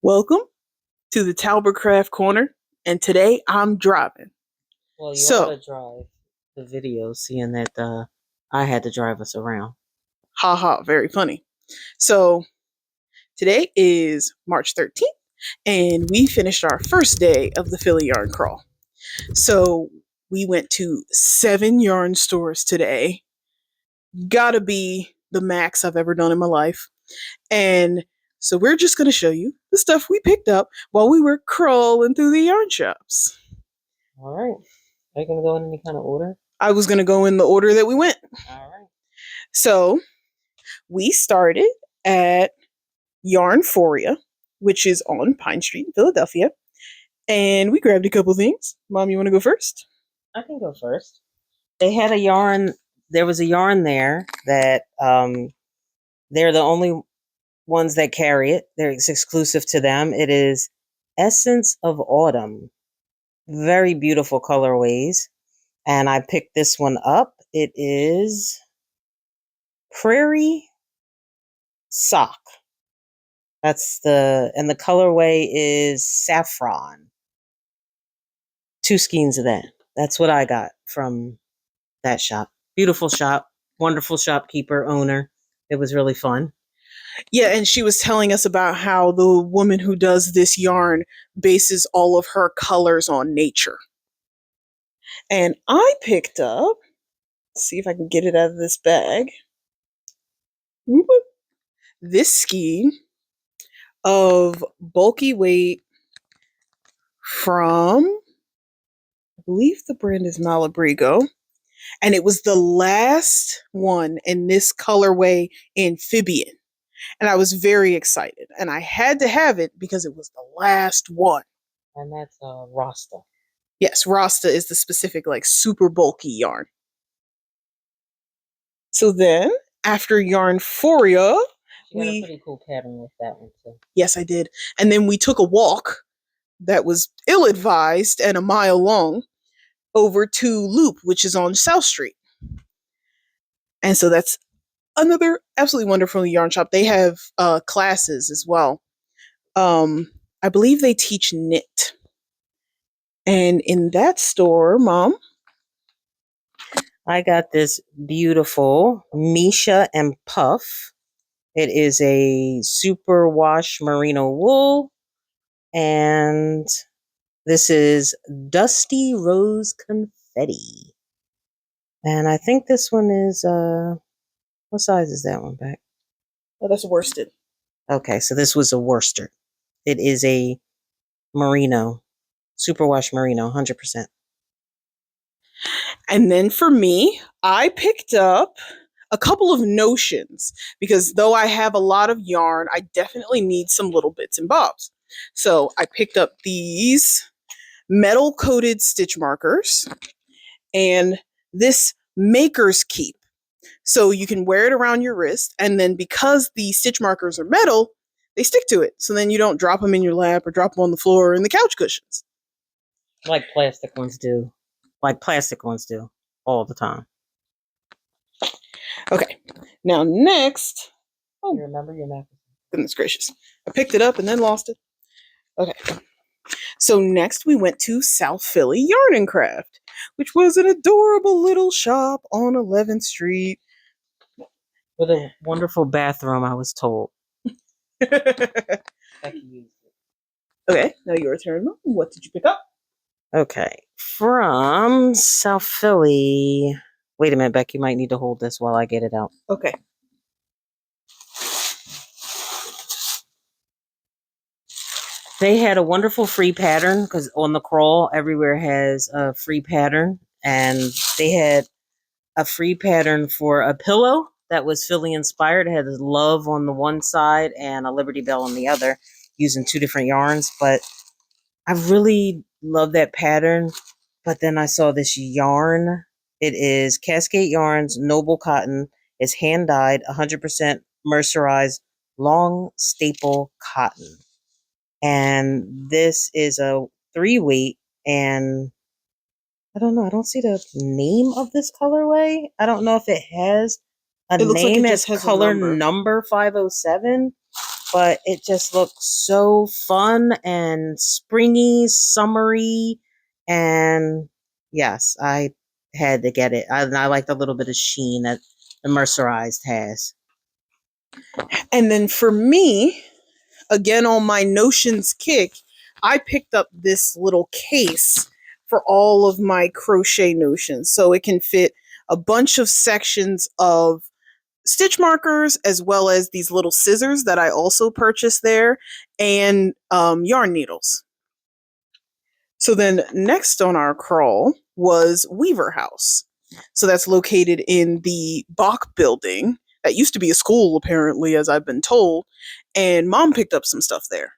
Welcome to the Talbert Craft Corner, and today I'm driving. Well, you ought to drive the video, seeing that I had to drive us around. Haha, very funny. So, today is March 13th, and we finished our first day of the Philly Yarn Crawl. So, we went to 7 yarn stores today. Gotta be the max I've ever done in my life. And so, we're just going to show you the stuff we picked up while we were crawling through the yarn shops. All right. Are you going to go in any kind of order? I was going to go in the order that we went. All right. So, we started at Yarnphoria, which is on Pine Street in Philadelphia. And we grabbed a couple things. Mom, you want to go first? I can go first. They had a yarn. There was a yarn there that they're the only ones that carry it. It's exclusive to them. It is Essence of Autumn. Very beautiful colorways. And I picked this one up. It is Prairie Sock. And the colorway is Saffron. 2 skeins of that. That's what I got from that shop. Beautiful shop. Wonderful shopkeeper, owner. It was really fun. Yeah, and she was telling us about how the woman who does this yarn bases all of her colors on nature. And I picked up, let's see if I can get it out of this bag, this skein of bulky weight from, I believe the brand is Malabrigo. And it was the last one in this colorway amphibian. And I was very excited. And I had to have it because it was the last one. And that's Rasta. Yes, Rasta is the specific, super bulky yarn. So then, after Yarnphoria, you got a pretty cool pattern with that one, too. Yes, I did. And then we took a walk that was ill-advised and a mile long over to Loop, which is on South Street. And so that's another absolutely wonderful yarn shop. They have classes as well. I believe they teach knit. And in that store, Mom, I got this beautiful Misha and Puff. It is a superwash merino wool. And this is Dusty Rose Confetti. And I think this one is, what size is that one back? Oh, that's worsted. Okay, so this was a worsted. It is a merino, superwash merino, 100%. And then for me, I picked up a couple of notions because though I have a lot of yarn, I definitely need some little bits and bobs. So I picked up these metal coated stitch markers and this maker's keep. So you can wear it around your wrist, and then because the stitch markers are metal, they stick to it. So then you don't drop them in your lap or drop them on the floor or in the couch cushions. Like plastic ones do. All the time. Okay, now next. Oh, you remember your map? Goodness gracious. I picked it up and then lost it. Okay. So next we went to South Philly Yarn and Craft, which was an adorable little shop on 11th Street. With a wonderful bathroom, I was told. Okay, now your turn. What did you pick up? Okay, from South Philly. Wait a minute, Beck, you might need to hold this while I get it out. Okay. They had a wonderful free pattern because on the crawl, everywhere has a free pattern. And they had a free pattern for a pillow that was Philly inspired. It had a love on the one side and a Liberty Bell on the other, using 2 different yarns. But I really love that pattern. But then I saw this yarn. It is Cascade Yarns, Noble Cotton. It's hand dyed, 100% mercerized, long staple cotton. And this is a 3-weight, and I don't know. I don't see the name of this colorway. I don't know if it has a name as color number 507. but it just looked so fun and springy, summery, and yes, I had to get it. I liked a little bit of sheen that the mercerized has. And then for me, again on my notions kick, I picked up this little case for all of my crochet notions. So it can fit a bunch of sections of stitch markers as well as these little scissors that I also purchased there and yarn needles. So then next on our crawl was Weaver House. So that's located in the Bach building. That used to be a school, apparently, as I've been told. And Mom picked up some stuff there.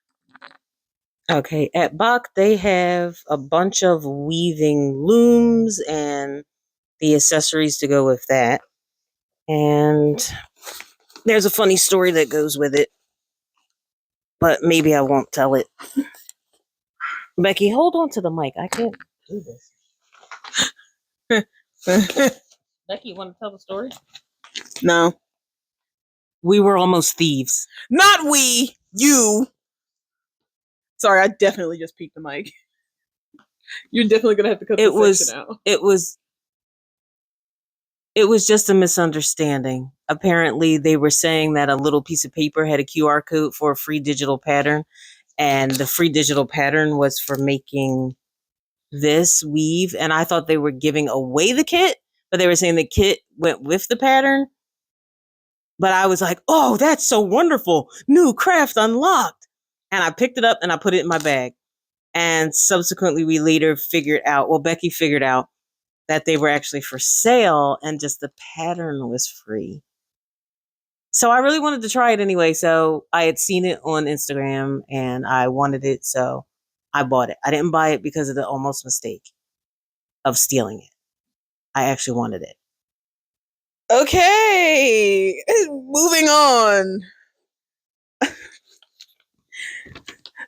Okay, at Bach, they have a bunch of weaving looms and the accessories to go with that. And there's a funny story that goes with it, but maybe I won't tell it. Becky, hold on to the mic. I can't do this. Becky, you want to tell the story? No. We were almost thieves. Not we, you. Sorry, I definitely just peeked the mic. You're definitely gonna have to cut this section out. It was just a misunderstanding. Apparently, they were saying that a little piece of paper had a QR code for a free digital pattern, and the free digital pattern was for making this weave. And I thought they were giving away the kit, but they were saying the kit went with the pattern. But I was like, oh, that's so wonderful. New craft unlocked. And I picked it up and I put it in my bag. And subsequently, we later figured out, well, Becky figured out that they were actually for sale and just the pattern was free. So I really wanted to try it anyway. So I had seen it on Instagram and I wanted it. So I bought it. I didn't buy it because of the almost mistake of stealing it. I actually wanted it. Okay, moving on.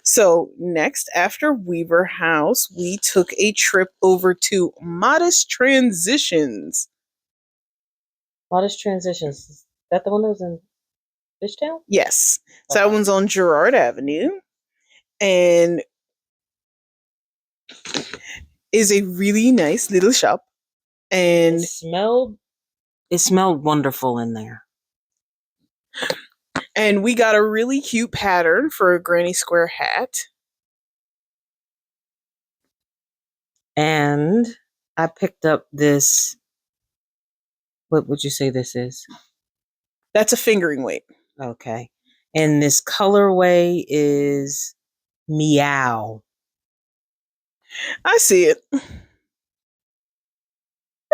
So next, after Weaver House, we took a trip over to Modest Transitions. Modest Transitions. Is that the one that was in Fishtown? Yes. So that one's on Girard Avenue. And is a really nice little shop. And it smelled wonderful in there. And we got a really cute pattern for a granny square hat. And I picked up this. What would you say this is? That's a fingering weight. Okay. And this colorway is Meow. I see it.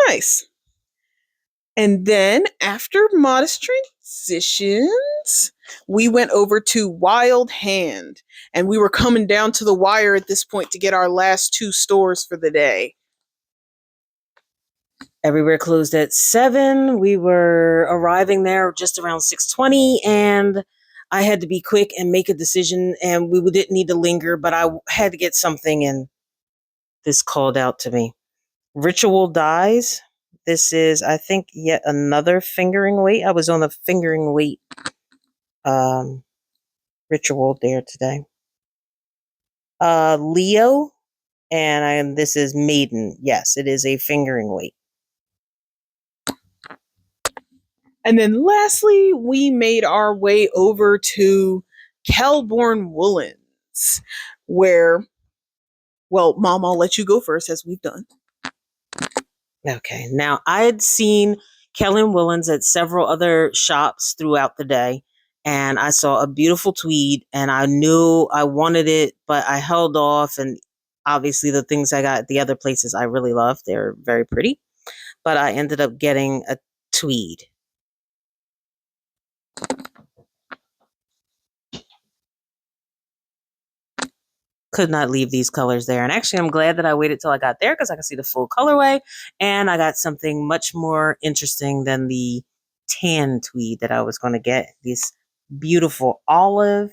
Nice. And then after Modest Transitions, we went over to Wild Hand. And we were coming down to the wire at this point to get our last 2 stores for the day. Everywhere closed at 7. We were arriving there just around 6:20, and I had to be quick and make a decision, and we didn't need to linger, but I had to get something, and this called out to me. Ritual Dyes. This is, I think, yet another fingering weight. I was on the fingering weight ritual there today. Leo, and this is Maiden. Yes, it is a fingering weight. And then lastly, we made our way over to Kelborn Woolens, where, well, Mom, I'll let you go first as we've done. Okay. Now, I had seen Kelborn Woolens at several other shops throughout the day, and I saw a beautiful tweed, and I knew I wanted it, but I held off, and obviously the things I got at the other places I really loved. They're very pretty, but I ended up getting a tweed. Could not leave these colors there. And actually, I'm glad that I waited till I got there because I could see the full colorway. And I got something much more interesting than the tan tweed that I was going to get. This beautiful olive.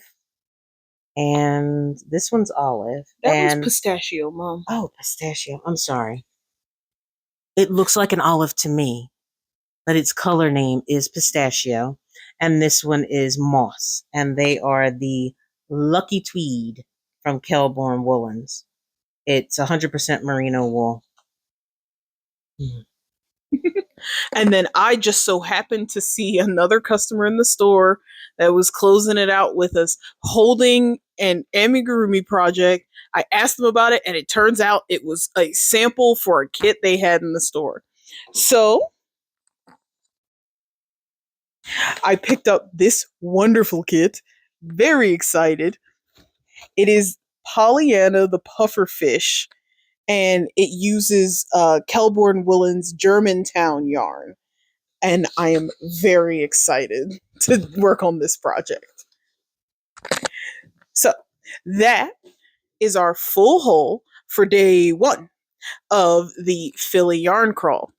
And this one's olive. That one's pistachio, Mom. Oh, pistachio. I'm sorry. It looks like an olive to me, but its color name is pistachio. And this one is moss. And they are the Lucky Tweed from Kelborn Woolens. It's 100% merino wool. And then I just so happened to see another customer in the store that was closing it out with us, holding an amigurumi project. I asked them about it, and it turns out it was a sample for a kit they had in the store. So I picked up this wonderful kit. Very excited. It is Pollyanna the Pufferfish, and it uses Kelborn Woolen's Germantown yarn. And I am very excited to work on this project. So that is our full haul for day 1 of the Philly Yarn Crawl.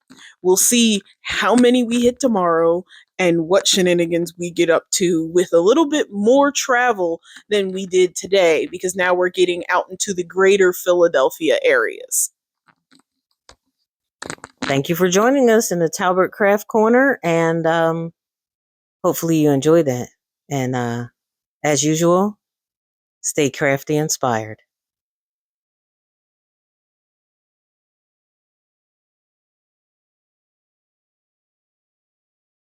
We'll see how many we hit tomorrow and what shenanigans we get up to with a little bit more travel than we did today, because now we're getting out into the greater Philadelphia areas. Thank you for joining us in the Talbert Craft Corner, and hopefully you enjoyed that. And as usual, stay crafty inspired.